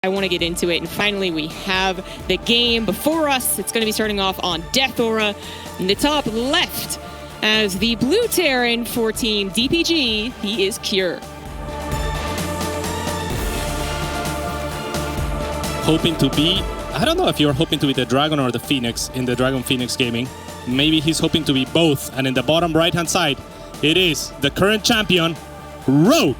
I want to get into it, and finally we have the game before us. It's going to be starting off on Death Aura in the top left as the blue Terran for Team DPG. He is Cure. Hoping to be, I don't know if you're hoping to be the Dragon or the Phoenix in the Dragon Phoenix gaming. Maybe he's hoping to be both, and in the bottom right hand side, it is the current champion, Rogue.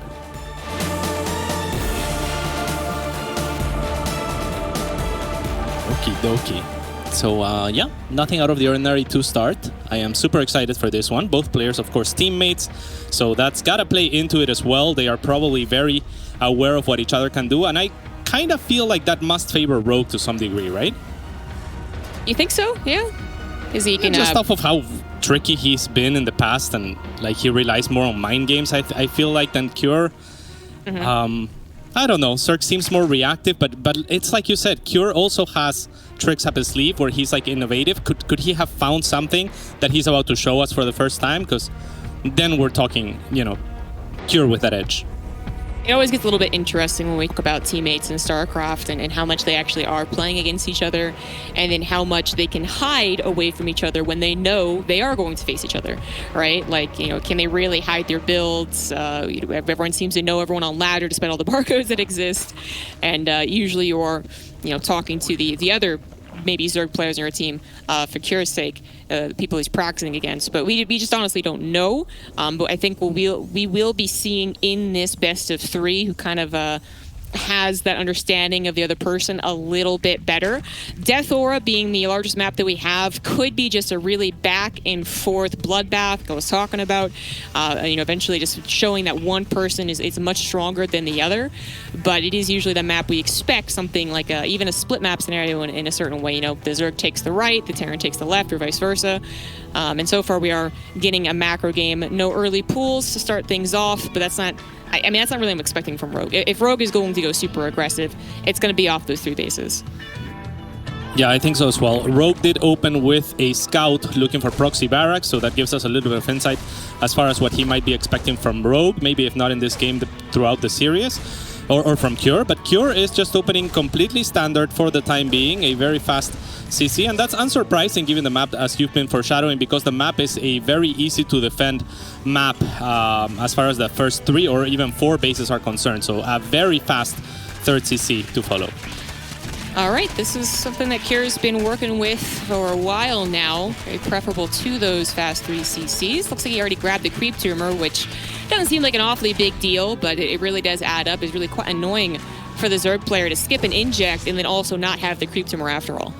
Okie dokie. So yeah, nothing out of the ordinary to start. I am super excited for this one. Both players, of course, teammates. So that's gotta play into it as well. They are probably very aware of what each other can do. And I kind of feel like that must favor Rogue to some degree, right? You think so? Yeah. Is he can just off of how tricky he's been in the past, and like he relies more on mind games, I feel like, than Cure. I don't know. Cirque seems more reactive, but it's like you said, Cure also has tricks up his sleeve where he's like innovative. Could he have found something that he's about to show us for the first time? Because then we're talking, you know, Cure with that edge. It always gets a little bit interesting when we talk about teammates in StarCraft and how much they actually are playing against each other, and then how much they can hide away from each other when they know they are going to face each other, right? Like, you know, can they really hide their builds? You know, everyone seems to know everyone on ladder despite all the barcodes that exist, and usually you're, you know, talking to the other maybe Zerg players in your team for Cure's sake, people he's practicing against. But we just honestly don't know. But I think we will be seeing in this best of three who kind of has that understanding of the other person a little bit better. Death Aura, being the largest map that we have, could be just a really back and forth bloodbath I was talking about. You know, eventually just showing that one person is much stronger than the other. But it is usually the map we expect something like even a split map scenario in a certain way. You know, the Zerg takes the right, the Terran takes the left, or vice versa. And so far we are getting a macro game. No early pools to start things off, but that's not... I mean, that's not really what I'm expecting from Rogue. If Rogue is going to go super aggressive, it's going to be off those three bases. Yeah, I think so as well. Rogue did open with a scout looking for proxy barracks, so that gives us a little bit of insight as far as what he might be expecting from Rogue, maybe if not in this game, throughout the series, or from Cure. But Cure is just opening completely standard for the time being, a very fast CC, and that's unsurprising given the map, as you've been foreshadowing, because the map is a very easy to defend map as far as the first 3 or even 4 bases are concerned. So a very fast third CC to follow. All right, this is something that Cure's been working with for a while now. Very preferable to those fast 3 CCs. Looks like he already grabbed the creep tumor, which doesn't seem like an awfully big deal, but it really does add up. It's really quite annoying for the Zerg player to skip an inject and then also not have the creep tumor after all.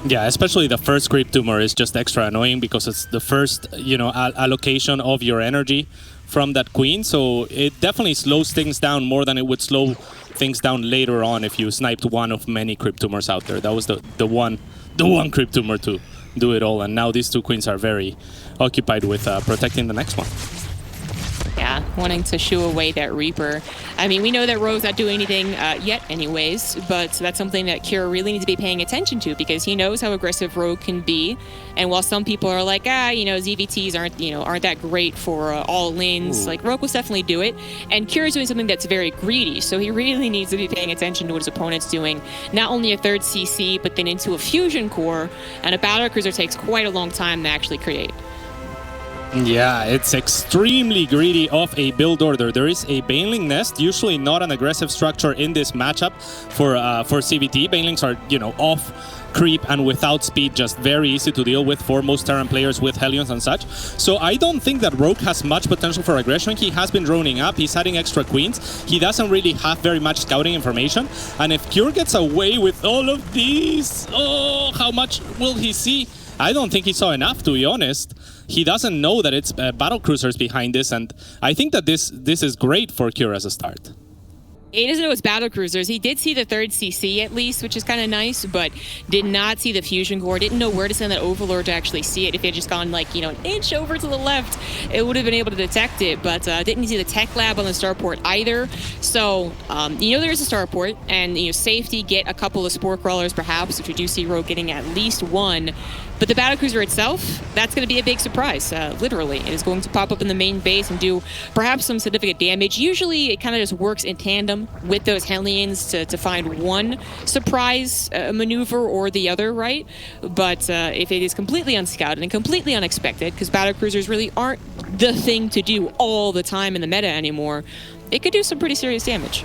Yeah, especially the first creep tumor is just extra annoying because it's the first, you know, allocation of your energy from that queen. So it definitely slows things down more than it would slow things down later on if you sniped one of many creep tumors out there. That was the one creep tumor to do it all. And now these two queens are very occupied with protecting the next one. Yeah, wanting to shoo away that Reaper. I mean, we know that Rogue's not doing anything yet anyways, but that's something that Cure really needs to be paying attention to because he knows how aggressive Rogue can be. And while some people are like, you know, ZVTs aren't that great for all lanes, like Rogue will definitely do it. And Cure is doing something that's very greedy, so he really needs to be paying attention to what his opponent's doing. Not only a third CC, but then into a fusion core, and a battlecruiser takes quite a long time to actually create. Yeah, it's extremely greedy of a build order. There is a Baneling nest, usually not an aggressive structure in this matchup for CVT. Banelings are, you know, off creep and without speed, just very easy to deal with for most Terran players with Hellions and such. So I don't think that Rogue has much potential for aggression. He has been droning up, he's adding extra queens. He doesn't really have very much scouting information. And if Cure gets away with all of these, oh, how much will he see? I don't think he saw enough, to be honest. He doesn't know that it's battlecruisers behind this, and I think that this is great for Cure as a start. He doesn't know it's battlecruisers. He did see the third CC at least, which is kind of nice, but did not see the fusion core. Didn't know where to send that overlord to actually see it. If he had just gone like, you know, an inch over to the left, it would have been able to detect it, but didn't see the tech lab on the starport either. So, you know, there's a starport, and, you know, safety, get a couple of spore crawlers perhaps, which we do see Rogue getting at least one. But the battlecruiser itself, that's going to be a big surprise, literally. It is going to pop up in the main base and do perhaps some significant damage. Usually it kind of just works in tandem time with those Hellions to find one surprise maneuver or the other, right? But if it is completely unscouted and completely unexpected, because battlecruisers really aren't the thing to do all the time in the meta anymore, it could do some pretty serious damage.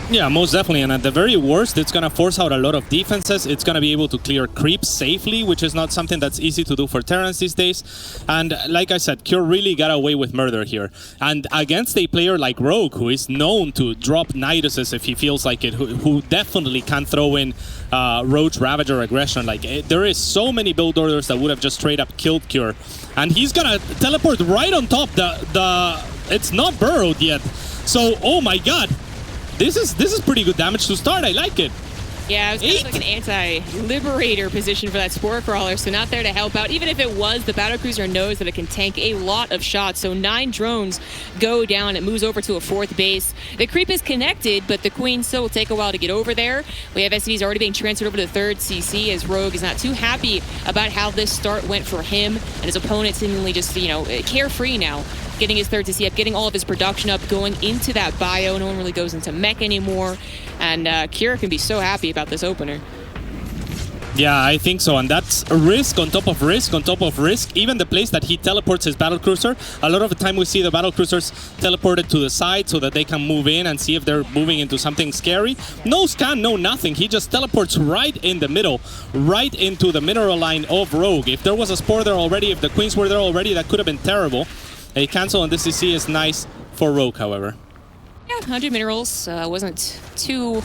Yeah, most definitely. And at the very worst, it's going to force out a lot of defenses. It's going to be able to clear creeps safely, which is not something that's easy to do for Terrans these days. And like I said, Cure really got away with murder here. And against a player like Rogue, who is known to drop Niduses if he feels like it, who definitely can throw in Roach Ravager aggression. Like, there is so many build orders that would have just straight up killed Cure. And he's going to teleport right on top. It's not burrowed yet. So, oh my god. This is pretty good damage to start. I like it. Yeah, it was kind of like an anti-liberator position for that Spore Crawler, so not there to help out. Even if it was, the Battlecruiser knows that it can tank a lot of shots, so 9 drones go down. It moves over to a 4th base. The creep is connected, but the Queen still will take a while to get over there. We have SCDs already being transferred over to the 3rd CC, as Rogue is not too happy about how this start went for him, and his opponent seemingly just, you know, carefree now. Getting his 3rd CC up, getting all of his production up, going into that bio. No one really goes into mech anymore. And Kira can be so happy about this opener. Yeah, I think so. And that's a risk on top of risk on top of risk. Even the place that he teleports his battlecruiser, a lot of the time we see the battlecruisers teleported to the side so that they can move in and see if they're moving into something scary. No scan, no nothing. He just teleports right in the middle, right into the mineral line of Rogue. If there was a Spore there already, if the Queens were there already, that could have been terrible. A cancel on this CC is nice for Rogue, however. Yeah, 100 minerals wasn't too...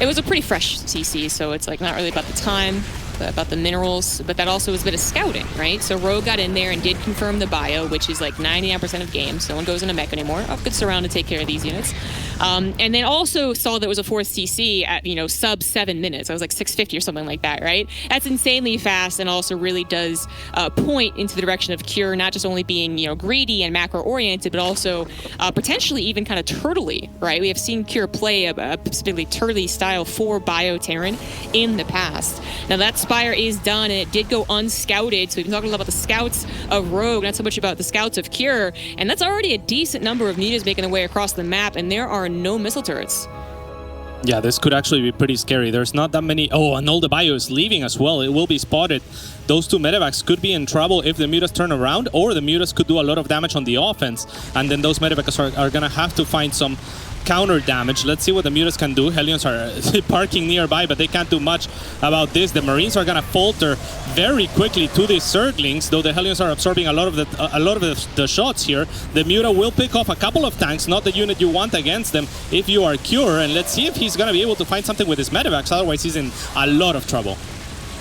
It was a pretty fresh CC, so it's like not really about the time, but about the minerals. But that also was a bit of scouting, right? So Rogue got in there and did confirm the bio, which is like 99% of games. No one goes into mech anymore. Oh, good surround to take care of these units. And then also saw that it was a 4th CC at, you know, sub 7 minutes. I was like 650 or something like that, right? That's insanely fast, and also really does point into the direction of Cure, not just only being, you know, greedy and macro-oriented, but also potentially even kind of turtley, right? We have seen Cure play a specifically turtley style for Bio Terran in the past. Now that Spire is done, and it did go unscouted, so we've been talking a lot about the scouts of Rogue, not so much about the scouts of Cure, and that's already a decent number of mutas making their way across the map, and there are no missile turrets. Yeah, this could actually be pretty scary. There's not that many... Oh, and all the bio is leaving as well. It will be spotted. Those 2 medevacs could be in trouble if the mutas turn around, or the mutas could do a lot of damage on the offense, and then those medevacs are going to have to find some counter damage. Let's see what the mutas can do. Hellions are parking nearby, but they can't do much about this. The Marines are going to falter very quickly to these Zerglings, though the Hellions are absorbing a lot of the shots here. The Muta will pick off a couple of tanks, not the unit you want against them if you are Cure, and let's see if he's going to be able to find something with his medevacs, otherwise he's in a lot of trouble.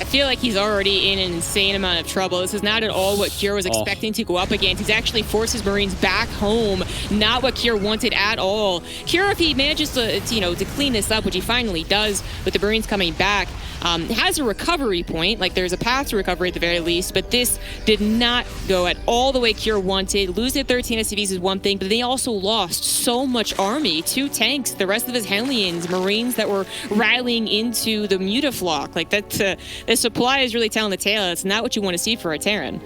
I feel like he's already in an insane amount of trouble. This is not at all what Cure was expecting to go up against. He's actually forced his Marines back home. Not what Cure wanted at all. Cure, if he manages to clean this up, which he finally does with the Marines coming back, has a recovery point. Like, there's a path to recovery at the very least, but this did not go at all the way Cure wanted. Losing 13 SCVs is one thing, but they also lost so much army. 2 tanks, the rest of his Hellions, Marines that were rallying into the Mutaflock. Like, that... the supply is really telling the tale. It's not what you want to see for a Terran.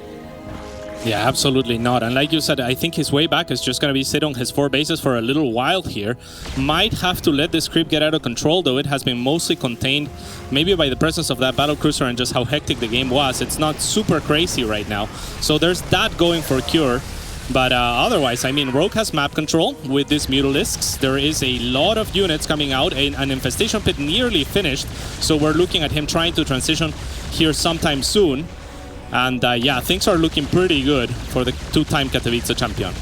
Yeah, absolutely not. And like you said, I think his way back is just going to be sit on his 4 bases for a little while here. Might have to let this creep get out of control, though it has been mostly contained maybe by the presence of that battlecruiser and just how hectic the game was. It's not super crazy right now. So there's that going for Cure. But otherwise, I mean, Rogue has map control with these Mutalisks. There is a lot of units coming out. An Infestation Pit nearly finished. So we're looking at him trying to transition here sometime soon. And yeah, things are looking pretty good for the 2-time Katowice champion.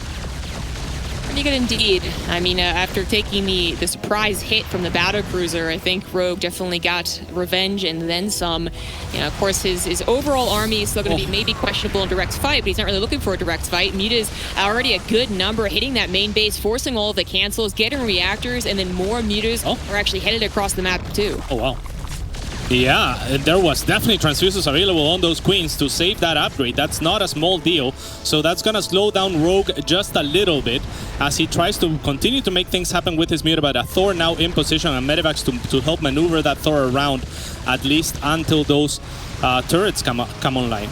Pretty good indeed. I mean, after taking the surprise hit from the battlecruiser, I think Rogue definitely got revenge and then some. You know, of course, his overall army is still going to be maybe questionable in direct fight, but he's not really looking for a direct fight. Muta's already a good number, hitting that main base, forcing all of the cancels, getting reactors, and then more Mutas are actually headed across the map too. Oh, wow. Yeah, there was definitely transfuses available on those Queens to save that upgrade. That's not a small deal. So that's going to slow down Rogue just a little bit as he tries to continue to make things happen with his Muta. But a Thor now in position and medevacs to help maneuver that Thor around at least until those turrets come online.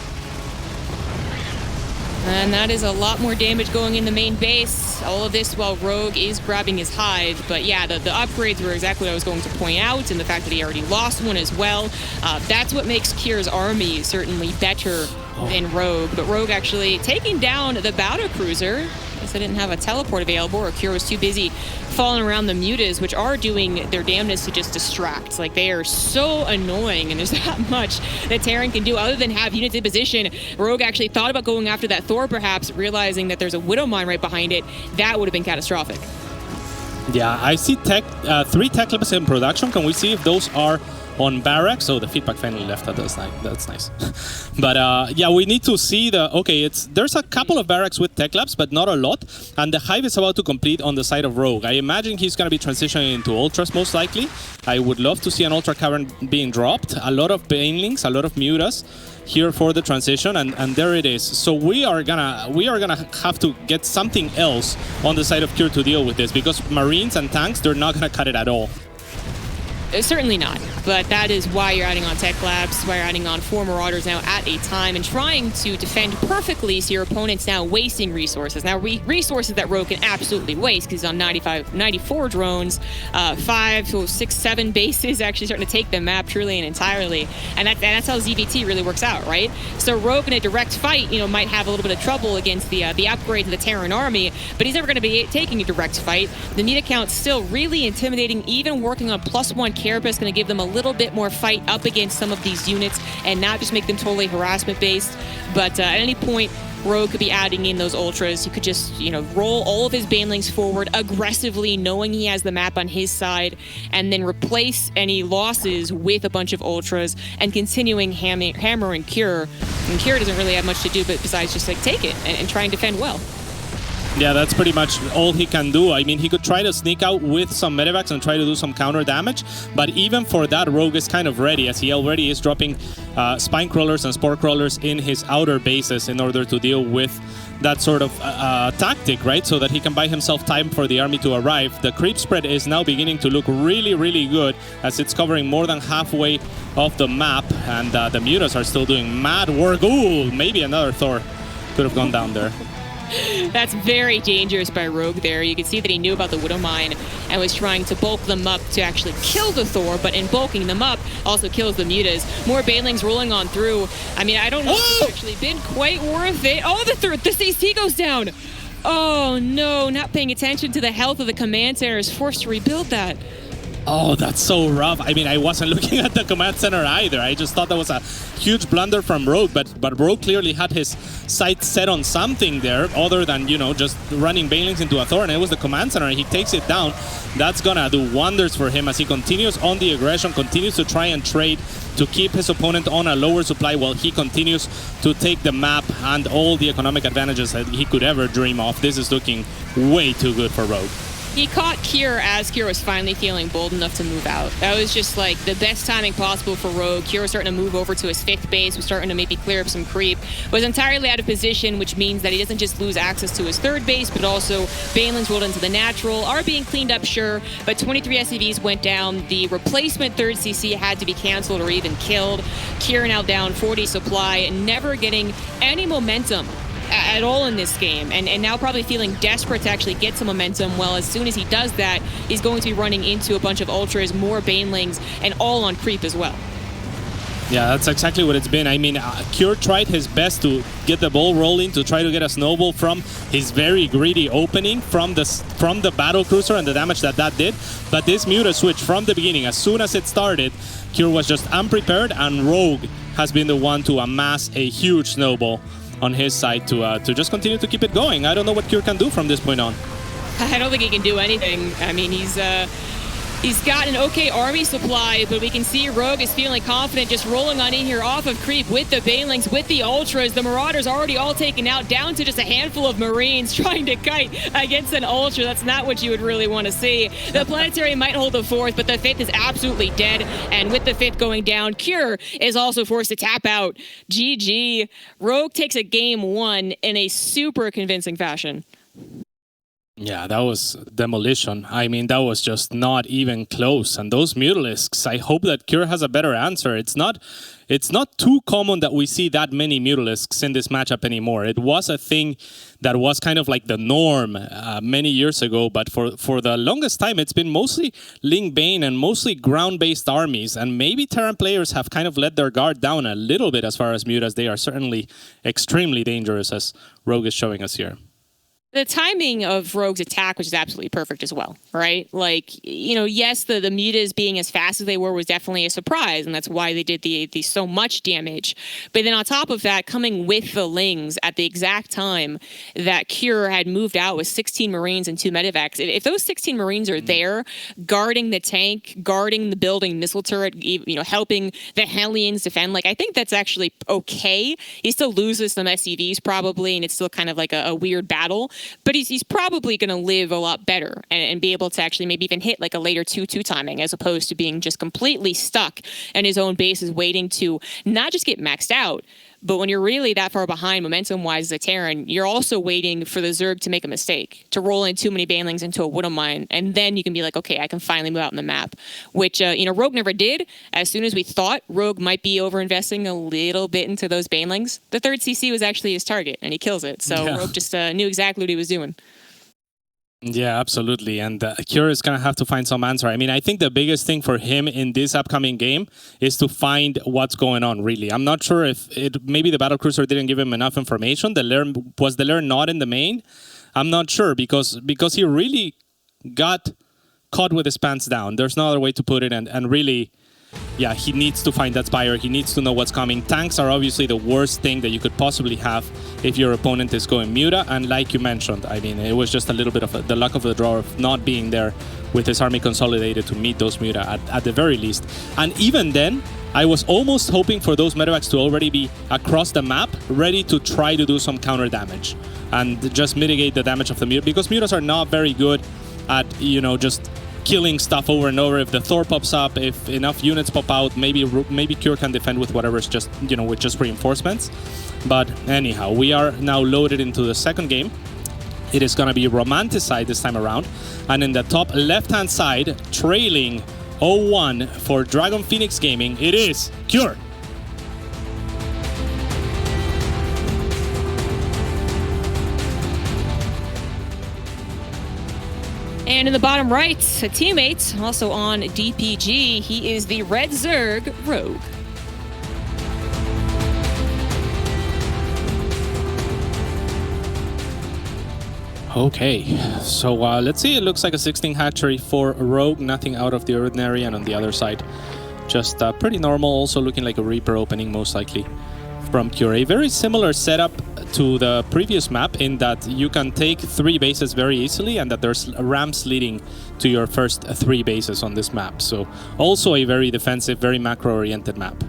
And that is a lot more damage going in the main base. All of this while Rogue is grabbing his hive. But yeah, the upgrades were exactly what I was going to point out, and the fact that he already lost one as well. That's what makes Kier's army certainly better than Rogue. But Rogue actually taking down the battle cruiser. I guess I didn't have a teleport available, or Kier was too busy falling around the mutas, which are doing their damnedest to just distract. Like, they are so annoying, and there's not much that Terran can do other than have units in position. Rogue actually thought about going after that Thor, perhaps, realizing that there's a Widow Mine right behind it. That would have been catastrophic. Yeah, I see 3 tech labs in production. Can we see if those are on barracks? Oh, the feedback finally left. That's nice. But yeah, we need to see there's a couple of barracks with tech labs, but not a lot. And the hive is about to complete on the side of Rogue. I imagine he's going to be transitioning into ultras most likely. I would love to see an ultra cavern being dropped. A lot of banelings, a lot of mutas here for the transition, and there it is. So we are gonna have to get something else on the side of Kier to deal with this, because Marines and tanks, they're not gonna cut it at all. Certainly not, but that is why you're adding on Tech Labs, why you're adding on 4 Marauders now at a time and trying to defend perfectly, so your opponent's now wasting resources. Now, resources that Rogue can absolutely waste, because he's on 94 drones, 5, 6, 7 bases, actually starting to take the map truly and entirely, and that's how ZVT really works out, right? So Rogue in a direct fight, might have a little bit of trouble against the upgrade to the Terran army, but he's never going to be taking a direct fight. The meat account's still really intimidating, even working on +1 Carapace, going to give them a little bit more fight up against some of these units and not just make them totally harassment based. But at any point, Rogue could be adding in those ultras. He could just, roll all of his banelings forward aggressively, knowing he has the map on his side, and then replace any losses with a bunch of ultras and continuing hammering Kier. And Kier doesn't really have much to do but besides just take it and try and defend well. Yeah, that's pretty much all he can do. I mean, he could try to sneak out with some medevacs and try to do some counter damage, but even for that, Rogue is kind of ready, as he already is dropping spine crawlers and spore crawlers in his outer bases in order to deal with that sort of tactic, right? So that he can buy himself time for the army to arrive. The creep spread is now beginning to look really, really good, as it's covering more than halfway of the map, and the mutas are still doing mad work. Ooh, maybe another Thor could have gone down there. That's very dangerous by Rogue there. You can see that he knew about the Widow Mine and was trying to bulk them up to actually kill the Thor, but in bulking them up, also kills the mutas. More banelings rolling on through. I mean, I don't know if it's actually been quite worth it. Oh, the CC goes down. Oh, no, not paying attention to the health of the command center is forced to rebuild that. Oh, that's so rough. I mean, I wasn't looking at the command center either. I just thought that was a huge blunder from Rogue, but Rogue clearly had his sights set on something there other than, just running banelings into a Thor, and it was the command center, and he takes it down. That's gonna do wonders for him as he continues on the aggression, continues to try and trade to keep his opponent on a lower supply while he continues to take the map and all the economic advantages that he could ever dream of. This is looking way too good for Rogue. He caught Kier as Kier was finally feeling bold enough to move out. That was just the best timing possible for Rogue. Kier was starting to move over to his 5th base, was starting to maybe clear up some creep, was entirely out of position, which means that he doesn't just lose access to his 3rd base, but also banelings rolled into the natural, are being cleaned up, sure, but 23 SCVs went down. The replacement 3rd CC had to be canceled or even killed. Kier now down 40 supply, never getting any momentum at all in this game, and now probably feeling desperate to actually get some momentum. Well, as soon as he does that, he's going to be running into a bunch of ultras, more banelings, and all on creep as well. Yeah, that's exactly what it's been. I mean, Kier tried his best to get the ball rolling, to try to get a snowball from his very greedy opening from the battle cruiser and the damage that did. But this muta switch from the beginning, as soon as it started, Kier was just unprepared, and Rogue has been the one to amass a huge snowball on his side to just continue to keep it going. I don't know what Kier can do from this point on. I don't think he can do anything. I mean, he's got an okay army supply, but we can see Rogue is feeling confident just rolling on in here off of creep with the banelings, with the ultras. The Marauders already all taken out, down to just a handful of Marines trying to kite against an ultra. That's not what you would really want to see. The planetary might hold the 4th, but the 5th is absolutely dead. And with the 5th going down, Kier is also forced to tap out. GG. Rogue takes a game 1 in a super convincing fashion. Yeah, that was demolition. I mean, that was just not even close. And those Mutalisks, I hope that Cure has a better answer. It's not too common that we see that many Mutalisks in this matchup anymore. It was a thing that was kind of like the norm many years ago, but for the longest time, it's been mostly Ling Bane and mostly ground-based armies. And maybe Terran players have kind of let their guard down a little bit as far as Mutas. They are certainly extremely dangerous, as Rogue is showing us here. The timing of Rogue's attack was absolutely perfect as well, right? Like, you know, yes, the mutas being as fast as they were was definitely a surprise, and that's why they did the so much damage. But then on top of that, coming with the Lings at the exact time that Cure had moved out with 16 Marines and 2 medevacs, if those 16 Marines are there, guarding the tank, guarding the building missile turret, you know, helping the Hellions defend, like, I think that's actually okay. He still loses some SCVs probably, and it's still kind of like a weird battle. But he's probably going to live a lot better and be able to actually maybe even hit like a later 2-2 timing, as opposed to being just completely stuck in his own bases waiting to not just get maxed out, but when you're really that far behind momentum-wise as a Terran, you're also waiting for the Zerg to make a mistake, to roll in too many Banelings into a Wood of Mine, and then you can be like, okay, I can finally move out in the map, which, you know, Rogue never did. As soon as we thought Rogue might be over-investing a little bit into those Banelings, the 3rd CC was actually his target, and he kills it. So yeah. Rogue just knew exactly what he was doing. Yeah, absolutely. And Cure is going to have to find some answer. I mean, I think the biggest thing for him in this upcoming game is to find what's going on, really. I'm not sure if maybe the Battlecruiser didn't give him enough information. Was the Lair not in the main? I'm not sure because he really got caught with his pants down. There's no other way to put it. And really, yeah, he needs to find that Spire. He needs to know what's coming. Tanks are obviously the worst thing that you could possibly have if your opponent is going Muta. And like you mentioned, I mean, it was just a little bit of the luck of the draw of not being there with his army consolidated to meet those Muta at the very least. And even then, I was almost hoping for those medevacs to already be across the map, ready to try to do some counter damage and just mitigate the damage of the Muta, because Mutas are not very good at, you know, just killing stuff over and over. If the Thor pops up, if enough units pop out, maybe Cure can defend with whatever's just, you know, with just reinforcements. But anyhow, we are now loaded into the second game. It is going to be Romanticide this time around. And in the top left-hand side, trailing 0-1 for Dragon Phoenix Gaming, it is Cure. And in the bottom right, a teammate, also on DPG, he is the Red Zerg Rogue. Okay, so let's see. It looks like a 16 hatchery for Rogue, nothing out of the ordinary. And on the other side, just pretty normal, also looking like a Reaper opening most likely from Cure. A very similar setup to the previous map in that you can take 3 bases very easily and that there's ramps leading to your first 3 bases on this map. So also a very defensive, very macro-oriented map.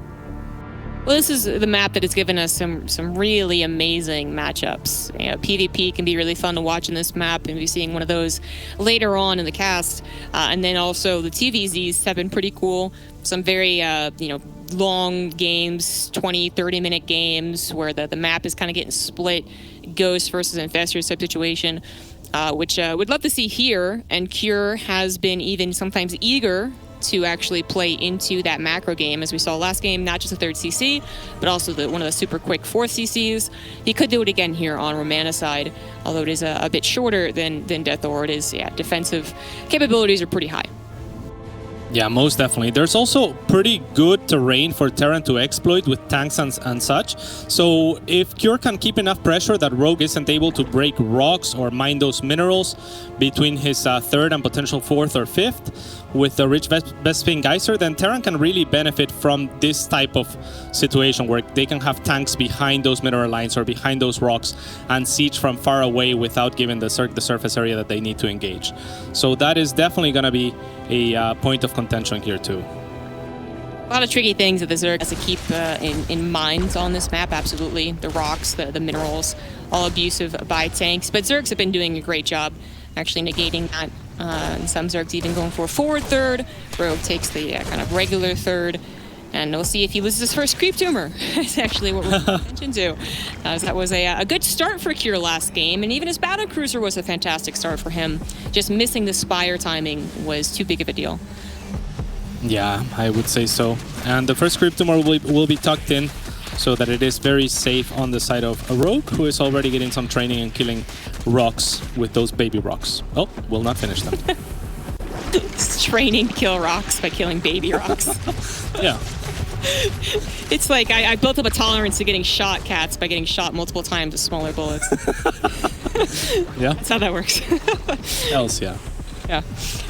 Well, this is the map that has given us some really amazing matchups. You know, PvP can be really fun to watch in this map, and we're seeing one of those later on in the cast. And then also the TVZs have been pretty cool. Some very, you know, long games, 20, 30-minute games where the map is kind of getting split, Ghost versus Infestors type situation, which we'd love to see here. And Cure has been even sometimes eager to actually play into that macro game, as we saw last game, not just the 3rd CC, but also one of the super quick 4th CCs. He could do it again here on Romanticide, although it is a bit shorter than Death Or. It is, yeah, defensive capabilities are pretty high. Yeah, most definitely. There's also pretty good terrain for Terran to exploit with tanks and such. So if Cure can keep enough pressure that Rogue isn't able to break rocks or mine those minerals between his 3rd and potential 4th or 5th with the rich Vespene Geyser, then Terran can really benefit from this type of situation where they can have tanks behind those mineral lines or behind those rocks and siege from far away without giving the surface area that they need to engage. So that is definitely going to be a point of contention here too. A lot of tricky things that the Zerg has to keep in mind on this map, absolutely. The rocks, the minerals, all abusive by tanks. But Zergs have been doing a great job actually negating that. And some Zergs even going for a forward 3rd. Rogue takes the kind of regular 3rd. And we'll see if he loses his first creep tumor. That's actually what we're paying attention to. So that was a good start for Kier last game, and even his battle cruiser was a fantastic start for him. Just missing the Spire timing was too big of a deal. Yeah, I would say so. And the first creep tumor will be tucked in so that it is very safe on the side of a Rogue, who is already getting some training and killing rocks with those baby rocks. Oh, will not finish them. Training to kill rocks by killing baby rocks. Yeah. It's like I built up a tolerance to getting shot, Cats, by getting shot multiple times with smaller bullets. Yeah. That's how that works. Else, yeah. Yeah.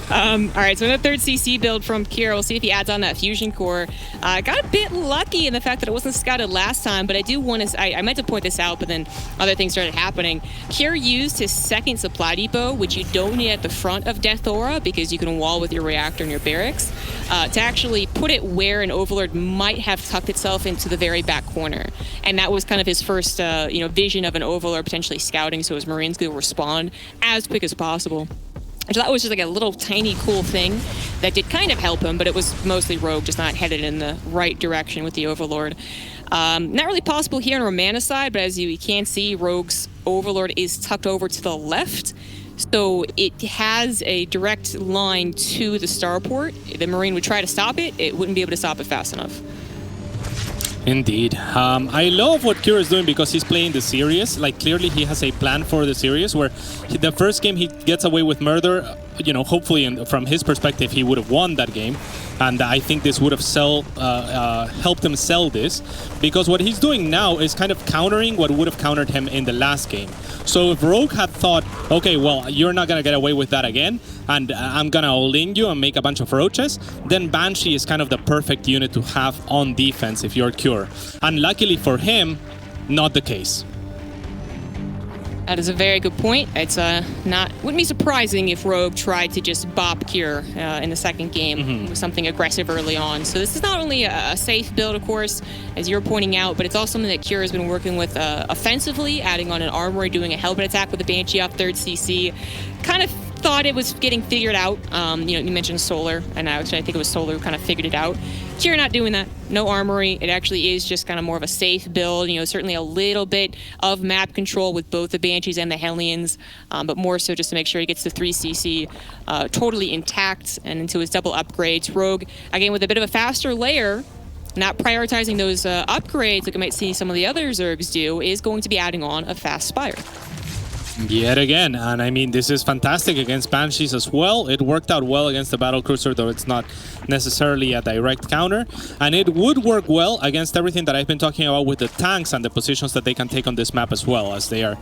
All right, so in the third CC build from Kier, we'll see if he adds on that fusion core. Got a bit lucky in the fact that it wasn't scouted last time, but I do want to, I meant to point this out, but then other things started happening. Kier used his second supply depot, which you don't need at the front of Death Aura because you can wall with your reactor and your barracks, to actually put it where an Overlord might have tucked itself into the very back corner. And that was kind of his first vision of an Overlord potentially scouting, so his Marines could respond as quick as possible. So that was just like a little tiny cool thing that did kind of help him, but it was mostly Rogue, just not headed in the right direction with the Overlord. Not really possible here on Romana side, but as you can see, Rogue's Overlord is tucked over to the left. So it has a direct line to the starport. If the Marine would try to stop it, it wouldn't be able to stop it fast enough. Indeed. I love what Kier is doing because he's playing the series. Like, clearly he has a plan for the series where the first game he gets away with murder. Hopefully from his perspective, he would have won that game. And I think this would have helped him sell this, because what he's doing now is kind of countering what would have countered him in the last game. So if Rogue had thought, okay, well, you're not going to get away with that again, and I'm going to all-in you and make a bunch of roaches, then Banshee is kind of the perfect unit to have on defense if you're Kier. And luckily for him, not the case. That is a very good point. It's wouldn't be surprising if Rogue tried to just bop Kier in the second game with something aggressive early on. So this is not only a safe build, of course, as you're pointing out, but it's also something that Kier has been working with offensively, adding on an armory, doing a helmet attack with the Banshee off third CC. Kind of thought it was getting figured out. You mentioned Solar, and actually I think it was Solar who kind of figured it out. Kier not doing that. No armory. It actually is just kind of more of a safe build. Certainly a little bit of map control with both the Banshees and the Hellions, but more so just to make sure he gets the 3CC totally intact and into his double upgrades. Rogue, again, with a bit of a faster layer, not prioritizing those upgrades like you might see some of the other Zergs do, is going to be adding on a fast Spire. Yet again, and I mean, this is fantastic against Banshees as well. It worked out well against the Battlecruiser, though it's not necessarily a direct counter. And it would work well against everything that I've been talking about with the tanks and the positions that they can take on this map as well, as they are,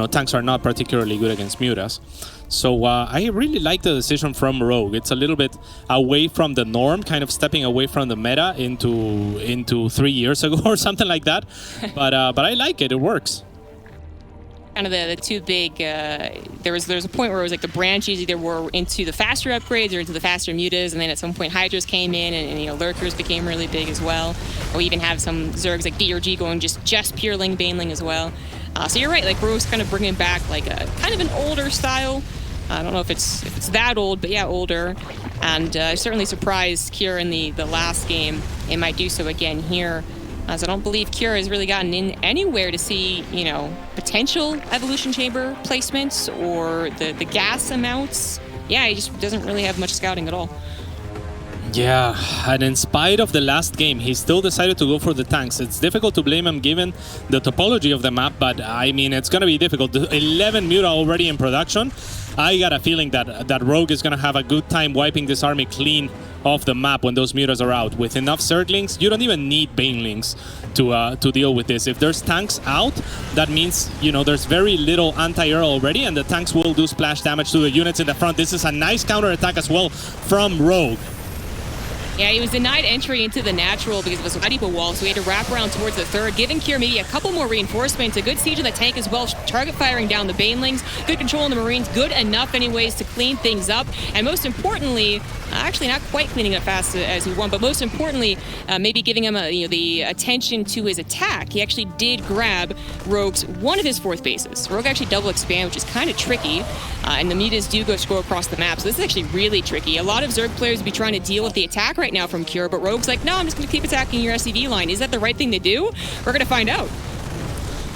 tanks are not particularly good against Mutas. So I really like the decision from Rogue. It's a little bit away from the norm, kind of stepping away from the meta into 3 years ago or something like that. But I like it. It works. Kind of the two big, there was a point where it was like the branches either were into the faster upgrades or into the faster mutas, and then at some point Hydras came in and lurkers became really big as well. We even have some Zergs like DRG going just pure Ling Baneling as well. So you're right, like Rogue's kind of bringing back like a kind of an older style. I don't know if it's that old, but yeah, older. And certainly surprised Kier in the last game. It might do so again here. As I don't believe Kier has really gotten in anywhere to see, potential evolution chamber placements or the gas amounts. Yeah, he just doesn't really have much scouting at all. Yeah, and in spite of the last game, he still decided to go for the tanks. It's difficult to blame him given the topology of the map, but I mean, it's going to be difficult. 11 Muta already in production. I got a feeling that Rogue is going to have a good time wiping this army clean off the map when those Mutas are out. With enough Zerglings, you don't even need Banelings to deal with this. If there's tanks out, that means, there's very little anti-air already, and the tanks will do splash damage to the units in the front. This is a nice counter-attack as well from Rogue. Yeah, he was denied entry into the natural because of his depot wall, so he had to wrap around towards the third, giving Kier maybe a couple more reinforcements. A good siege in the tank as well, target firing down the Banelings, good control on the Marines, good enough anyways to clean things up. And most importantly, actually not quite cleaning up fast as he wanted, but most importantly, maybe giving him the attention to his attack. He actually did grab Rogue's one of his fourth bases. Rogue actually double expand, which is kind of tricky, and the Mutas do go across the map, so this is actually really tricky. A lot of Zerg players would be trying to deal with the attack right now from Cure, but Rogue's like, no, I'm just going to keep attacking your SCV line. Is that the right thing to do? We're going to find out.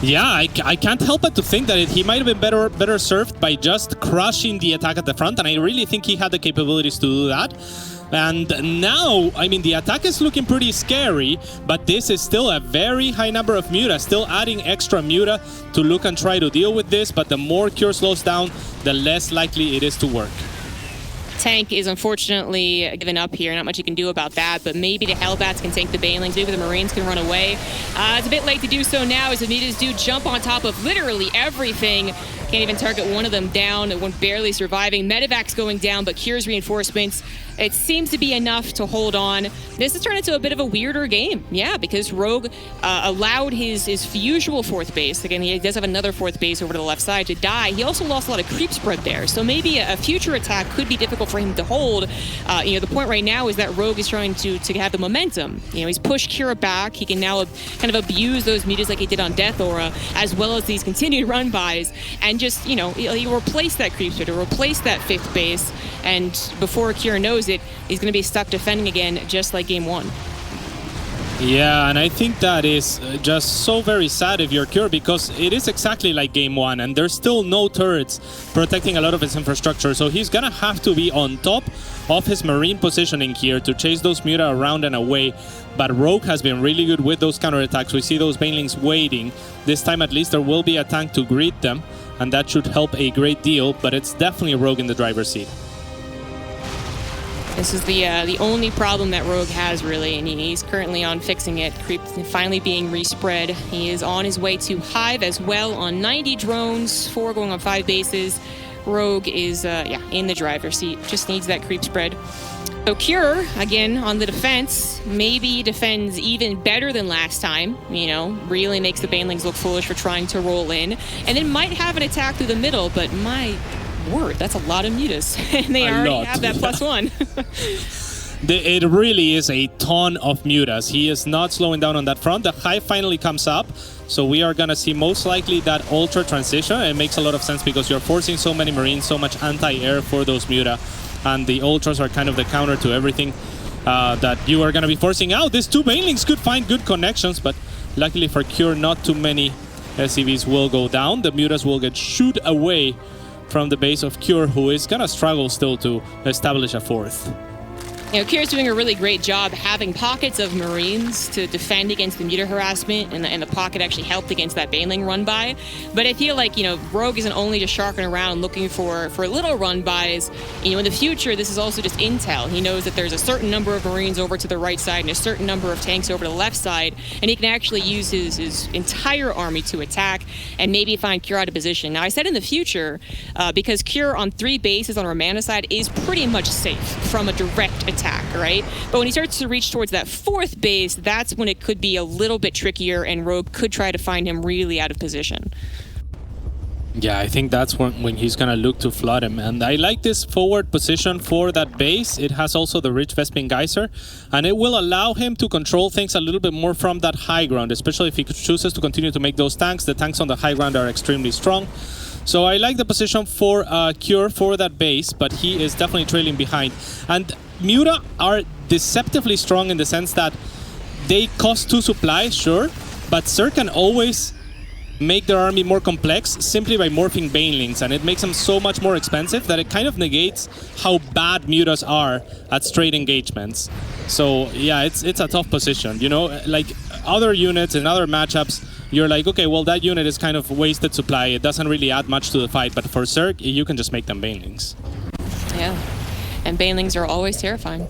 Yeah, I can't help but to think that he might have been better served by just crushing the attack at the front, and I really think he had the capabilities to do that. And now, I mean, the attack is looking pretty scary, but this is still a very high number of Muta, still adding extra Muta to look and try to deal with this, but the more Cure slows down, the less likely it is to work. Tank is unfortunately given up here. Not much you can do about that, but maybe the Hellbats can tank the Banelings. Maybe the Marines can run away. It's a bit late to do so now as the Mutas do jump on top of literally everything. Can't even target one of them down, one barely surviving. Medevac's going down, but Cure's reinforcements, it seems to be enough to hold on. This has turned into a bit of a weirder game. Yeah, because Rogue allowed his usual fourth base, again, he does have another fourth base over to the left side, to die. He also lost a lot of creep spread there, so maybe a future attack could be difficult for him to hold. The point right now is that Rogue is trying to have the momentum. He's pushed Cure back. He can now kind of abuse those Mutas like he did on Death Aura, as well as these continued run-bys, and just, he'll replace that creep spread, he'll replace that fifth base, and before Cure knows it, he's going to be stuck defending again, just like game one. Yeah, and I think that is just so very sad if you're Cure, because it is exactly like game one, and there's still no turrets protecting a lot of his infrastructure, so he's gonna have to be on top of his Marine positioning here to chase those Muta around and away. But Rogue has been really good with those counterattacks. We see those Banelings waiting. This time at least there will be a tank to greet them, and that should help a great deal, but it's definitely Rogue in the driver's seat. This is the only problem that Rogue has, really, and he's currently on fixing it. Creep finally being respread. He is on his way to Hive as well on 90 drones, 4 going on 5 bases. Rogue is, in the driver's seat. Just needs that creep spread. So Cure, again, on the defense, maybe defends even better than last time, really makes the Banelings look foolish for trying to roll in, and then might have an attack through the middle, but my word, that's a lot of Mutas, and they already have that +1. It really is a ton of Mutas. He is not slowing down on that front. The Hive finally comes up, so we are going to see most likely that Ultra transition. It makes a lot of sense because you're forcing so many Marines, so much anti-air for those Muta, and the Ultras are kind of the counter to everything that you are going to be forcing out. These two Banelings could find good connections, but luckily for Cure, not too many SCVs will go down. The Mutas will get shooed away from the base of Cure, who is going to struggle still to establish a fourth. Cure's doing a really great job having pockets of Marines to defend against the Muta harassment, and the pocket actually helped against that Baneling run-by. But I feel like, Rogue isn't only just sharking around looking for little run-bys. In the future, this is also just intel. He knows that there's a certain number of Marines over to the right side and a certain number of tanks over to the left side, and he can actually use his entire army to attack and maybe find Cure out of position. Now, I said in the future, because Cure on 3 bases on Romana side is pretty much safe from a direct attack, right? But when he starts to reach towards that 4th base, that's when it could be a little bit trickier, and Rogue could try to find him really out of position. Yeah, I think that's when he's going to look to flood him. And I like this forward position for that base. It has also the rich Vespene Geyser, and it will allow him to control things a little bit more from that high ground, especially if he chooses to continue to make those tanks. The tanks on the high ground are extremely strong. So I like the position for Cure for that base, but he is definitely trailing behind. And Muta are deceptively strong in the sense that they cost 2 supplies, sure, but Sir can always make their army more complex simply by morphing Banelings, and it makes them so much more expensive that it kind of negates how bad Mutas are at straight engagements. So yeah, it's a tough position. Like other units in other matchups, you're like, okay, well, that unit is kind of wasted supply. It doesn't really add much to the fight, but for Zerg, you can just make them Banelings. Yeah, and Banelings are always terrifying.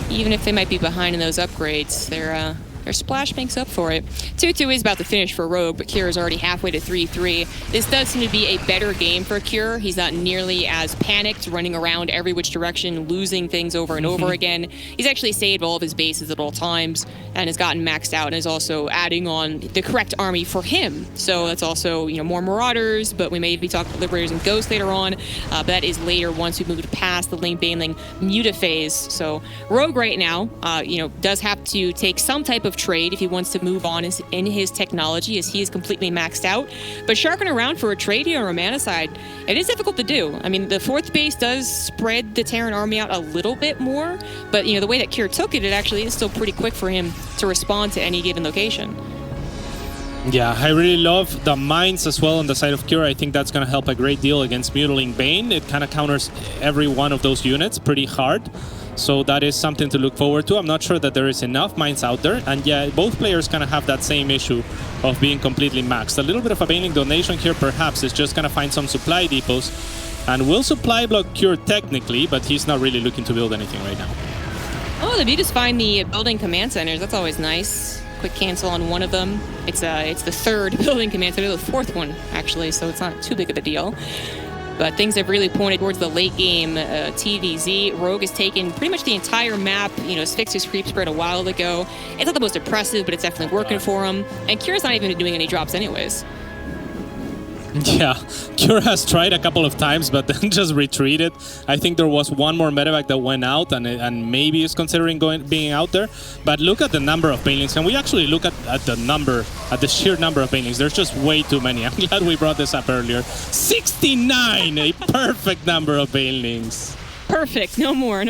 Even if they might be behind in those upgrades, they're Their splash makes up for it. 2-2 is about to finish for Rogue, but Cure is already halfway to 3-3. This does seem to be a better game for Cure. He's not nearly as panicked, running around every which direction, losing things over and over again. He's actually saved all of his bases at all times and has gotten maxed out and is also adding on the correct army for him. So that's also, more Marauders, but we may be talking about Liberators and Ghosts later on. But that is later once we moved past the lane baneling Muta phase. So Rogue right now, does have to take some type of trade if he wants to move on in his technology, as he is completely maxed out. But sharking around for a trade here on Romana side, it is difficult to do. I mean, the 4th base does spread the Terran army out a little bit more, but the way that Cure took it, it actually is still pretty quick for him to respond to any given location. Yeah, I really love the mines as well on the side of Cure. I think that's going to help a great deal against Mutiling Bane. It kind of counters every one of those units pretty hard. So that is something to look forward to. I'm not sure that there is enough mines out there. And yeah, both players kind of have that same issue of being completely maxed. A little bit of a Baneling donation here perhaps is just going to find some supply depots. And will supply block Cure technically, but he's not really looking to build anything right now. Oh, the Mutas find the building command centers. That's always nice. Quick cancel on one of them. It's the 3rd building command center, the 4th one actually, so it's not too big of a deal. But things have really pointed towards the late game TVZ. Rogue has taken pretty much the entire map, has fixed his creep spread a while ago. It's not the most impressive, but it's definitely working for him. And Cure's not even doing any drops anyways. Yeah, Cure has tried a couple of times, but then just retreated. I think there was one more medevac that went out and maybe is considering being out there. But look at the number of banelings. Can we actually look at the sheer number of banelings? There's just way too many. I'm glad we brought this up earlier. 69, a perfect number of banelings. Perfect. No more.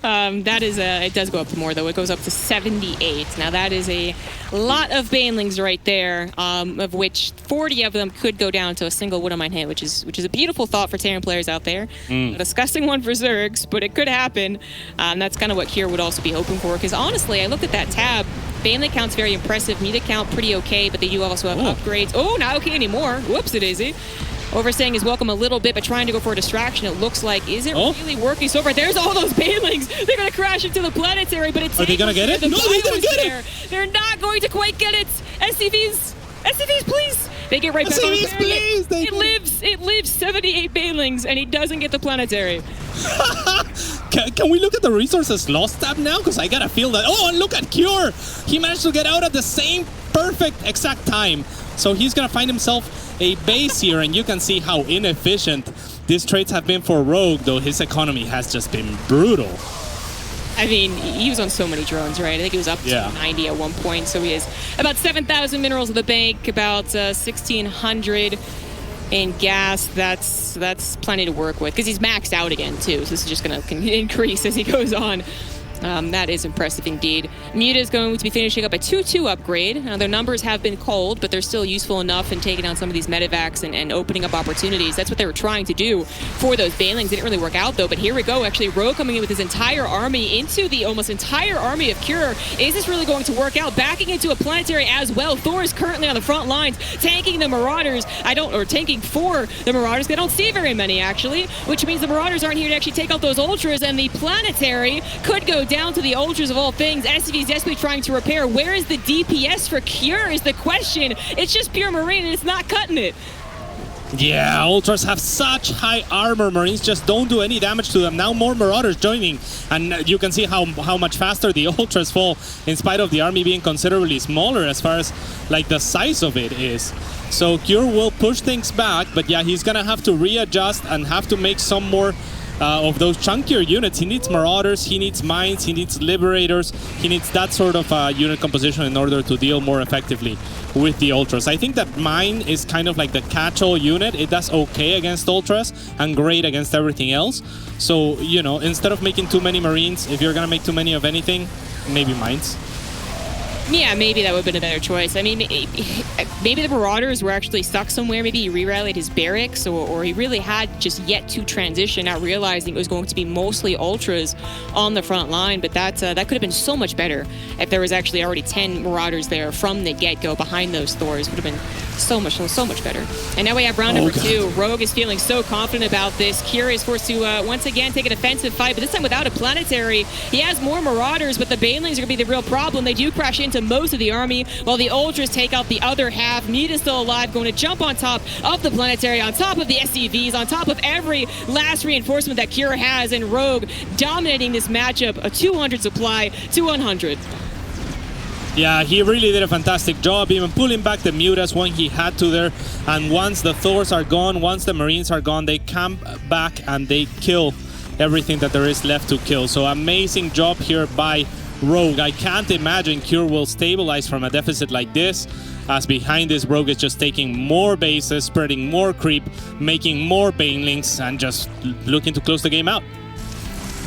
That is it does go up to more though. It goes up to 78. Now that is a lot of banelings right there, of which 40 of them could go down to a single Widowmine hit, which is a beautiful thought for Terran players out there. A disgusting one for Zergs, but it could happen. That's kind of what Cure would also be hoping for. Because honestly, I looked at that tab. Baneling count's very impressive. Muta count pretty okay, but they do also have upgrades. Oh, not okay anymore. Whoopsie-daisy. Overstaying his welcome a little bit, but trying to go for a distraction. It looks like, is it really working so far? There's all those banelings. They're going to crash into the planetary, but it's... Are they going to get it? No, they're going to get it! They're not going to quite get it! SCVs, please! They get right back on please! It lives 78 banelings, and he doesn't get the planetary. Can we look at the resources lost tab now? Because I got to feel that... Oh, and look at Cure! He managed to get out at the same perfect exact time. So he's going to find himself a base here, and you can see how inefficient these trades have been for Rogue, though his economy has just been brutal. I mean, he was on so many drones, right? I think he was up to 90 at one point, so he has about 7,000 minerals in the bank, about 1,600 in gas. That's plenty to work with, because he's maxed out again, too, so this is just going to increase as he goes on. That is impressive indeed. Muta is going to be finishing up a 2-2 upgrade. Now, their numbers have been cold, but they're still useful enough in taking down some of these medevacs and opening up opportunities. That's what they were trying to do for those banelings. Didn't really work out, though. But here we go. Actually, Rogue coming in with his entire army into the almost entire army of Cure. Is this really going to work out? Backing into a planetary as well. Thor is currently on the front lines, tanking the Marauders. Tanking for the Marauders. They don't see very many, actually, which means the Marauders aren't here to actually take out those Ultras, and the planetary could go down to the Ultras of all things. SCV is desperately trying to repair. Where is the DPS for Cure is the question. It's just pure Marine, and it's not cutting it. Yeah, Ultras have such high armor. Marines just don't do any damage to them. Now more Marauders joining, and you can see how much faster the Ultras fall, in spite of the army being considerably smaller as far as like the size of it is. So Cure will push things back, but yeah, he's gonna have to readjust and have to make some more of those chunkier units. He needs Marauders, he needs Mines, he needs Liberators, he needs that sort of unit composition in order to deal more effectively with the Ultras. I think that Mine is kind of like the catch-all unit. It does okay against Ultras and great against everything else. So, you know, instead of making too many Marines, if you're gonna make too many of anything, maybe Mines. Yeah, maybe that would have been a better choice. I mean, maybe the Marauders were actually stuck somewhere. Maybe he re-rallied his barracks, or he really had just yet to transition, not realizing it was going to be mostly Ultras on the front line. But that could have been so much better if there was actually already 10 Marauders there from the get-go behind those Thors. Would have been so much better. And now we have round number 2. Rogue is feeling so confident about this. Kira is forced to once again take a defensive fight, but this time without a planetary. He has more Marauders, but the Banelings are going to be the real problem. They do crash into most of the army, while the Ultras take out the other half. Mead is still alive, going to jump on top of the planetary, on top of the SCVs, on top of every last reinforcement that Kira has, and Rogue dominating this matchup, a 200 supply to 100. Yeah, he really did a fantastic job, even pulling back the Mutas when he had to there. And once the Thors are gone, once the Marines are gone, they camp back and they kill everything that there is left to kill. So amazing job here by Rogue. I can't imagine Cure will stabilize from a deficit like this, as behind this Rogue is just taking more bases, spreading more creep, making more Banelings, and just looking to close the game out.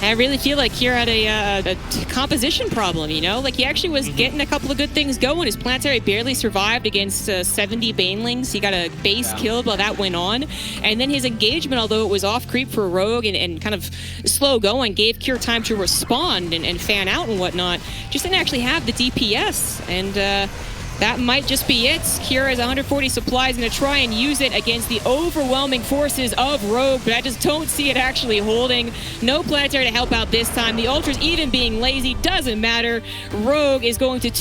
I really feel like Kira had a composition problem, you know? Like, he actually was getting a couple of good things going. His planetary barely survived against 70 Banelings. He got a base killed while that went on. And then his engagement, although it was off creep for Rogue and kind of slow going, gave Kira time to respond and fan out and whatnot. Just didn't actually have the DPS. And that might just be it. Kira has 140 supplies, going to try and use it against the overwhelming forces of Rogue, but I just don't see it actually holding. No planetary to help out this time. The Ultras even being lazy doesn't matter. Rogue is going to